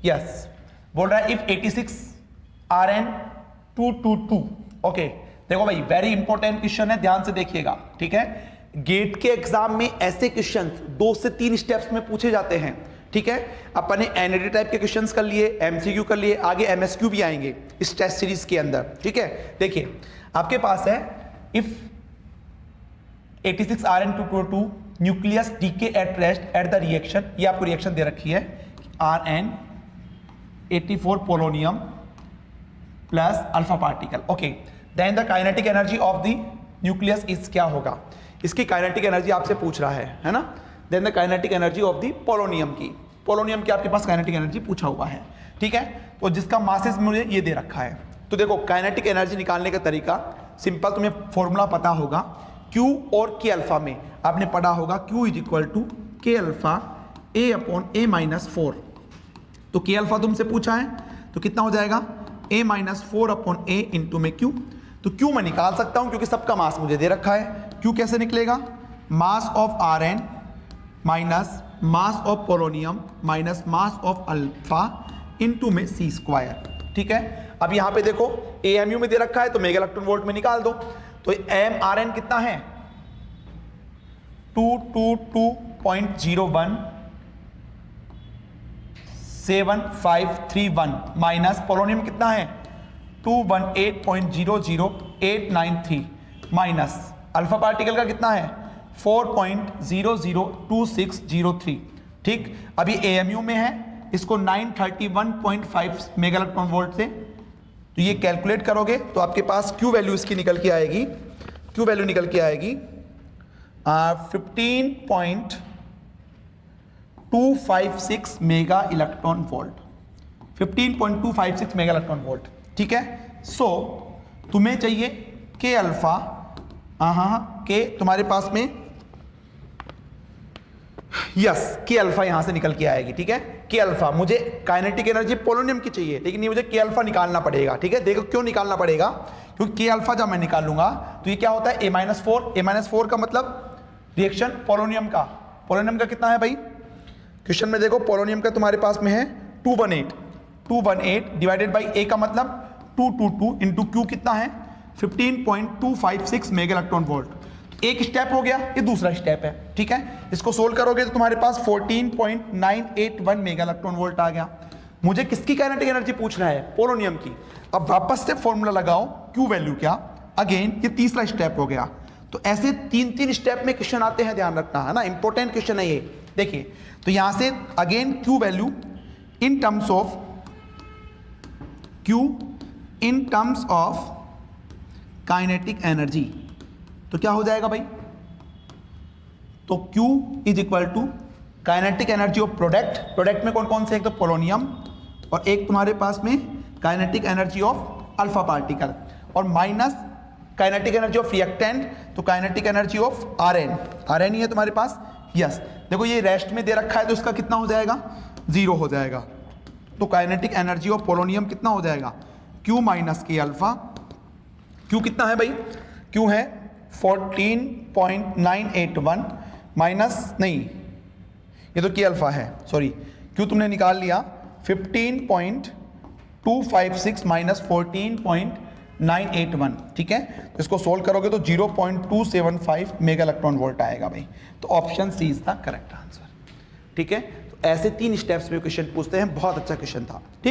Yes बोल रहा है इफ 86 Rn222। ओके देखो भाई वेरी इंपॉर्टेंट क्वेश्चन है, ध्यान से देखिएगा, ठीक है। गेट के एग्जाम में ऐसे क्वेश्चन 2 से 3 स्टेप्स में पूछे जाते हैं, ठीक है। अपन ने एनईटी टाइप के क्वेश्चंस कर लिए, एमसीक्यू कर लिए, आगे एमएसक्यू भी आएंगे इस टेस्ट सीरीज के अंदर, ठीक है। देखिए आपके पास है if 86 Rn222 nucleus decay at rest at the reaction, ये आपको रिएक्शन दे रखी है Rn84 polonium plus alpha particle. Okay then the kinetic energy of the nucleus is क्या होगा, इसकी काइनेटिक एनर्जी आपसे पूछ रहा है ना। Then the kinetic energy of the polonium की, पोलोनियम की आपके पास काइनेटिक एनर्जी पूछा हुआ है, ठीक है। तो जिसका मासेस मुझे ये दे रखा है, तो देखो काइनेटिक एनर्जी निकालने का तरीका सिंपल, तुम्हें फॉर्मूला पता होगा Q और K अल्फा में आपने पढ़ा होगा Q is equal to K alpha A/A-4। तो K अल्फा तुमसे पूछा है तो कितना हो जाएगा A-4/A इंटू में Q। तो Q मैं निकाल सकता हूं क्योंकि सबका मास मुझे दे रखा है। Q कैसे निकलेगा, mass of Rn minus mass of polonium minus mass of alpha into में C², ठीक है। अब यहां पे देखो AMU में दे रखा है तो मेगा इलेक्ट्रॉन वोल्ट में निकाल दो, तो mRn कितना है 222.01 7531 माइनस पोलोनियम कितना है 218.00893 माइनस अल्फा पार्टिकल का कितना है 4.002603, ठीक। अभी AMU में है, इसको 931.5 मेगा इलेक्ट्रॉन वोल्ट से तो ये कैलकुलेट करोगे तो आपके पास Q वैल्यू इसकी निकल के आएगी, Q वैल्यू निकल के आएगी 15.256 mega electron volt, 15.256 mega electron volt, ठीक है। सो तुम्हें चाहिए K अल्फा, K तुम्हारे पास में यस K अल्फा यहां से निकल के आएगी, ठीक है। K अल्फा मुझे काइनेटिक एनर्जी पोलोनियम की चाहिए, लेकिन ये मुझे K अल्फा निकालना पड़ेगा, ठीक है। देखो क्यों निकालना पड़ेगा, क्योंकि K अल्फा जब मैं निकालूंगा तो ये क्या होता है A-4 का मतलब रिएक्शन पोलोनियम का, पोलोनियम का कितना है भाई, क्वेश्चन में देखो पोलोनियम का तुम्हारे पास में है 218 डिवाइडेड बाई A का मतलब 222 इंटू Q कितना है 15.256 मेगा इलेक्ट्रॉन वोल्ट। एक स्टेप हो गया, ये दूसरा स्टेप है, ठीक है। इसको सोल्व करोगे तो तुम्हारे पास 14.981 मेगा इलेक्ट्रॉन वोल्ट आ गया। मुझे किसकी काइनेटिक एनर्जी पूछ रहा है, पोलोनियम की। अब वापस से फॉर्मूला लगाओ Q वैल्यू क्या, अगेन ये तीसरा स्टेप हो गया। तो ऐसे 3 स्टेप में क्वेश्चन आते हैं, ध्यान रखना है ना, इंपॉर्टेंट क्वेश्चन है ये। देखिए तो यहां से again Q value in terms of kinetic energy, तो क्या हो जाएगा भाई, तो Q is equal to kinetic energy of product में कौन कौन से, एक तो पोलोनियम और एक तुम्हारे पास में kinetic energy of alpha particle, और minus kinetic energy of reactant, तो काइनेटिक एनर्जी ऑफ Rn ही है तुम्हारे पास, यस। देखो ये रेस्ट में दे रखा है तो इसका कितना हो जाएगा 0 हो जाएगा। तो काइनेटिक एनर्जी ऑफ पोलोनियम कितना हो जाएगा Q minus K alpha. Q कितना है भाई, Q है 14.981 माइनस नहीं, ये तो K अल्फा है, सॉरी Q तुमने निकाल लिया 15.256 माइनस 14.981, ठीक है। तो इसको सोल्व करोगे तो 0.275 मेगा इलेक्ट्रॉन वोल्ट आएगा भाई। तो option C is the correct answer, ठीक है। तो ऐसे 3 स्टेप्स में क्वेश्चन पूछते हैं, बहुत अच्छा क्वेश्चन था, ठीक।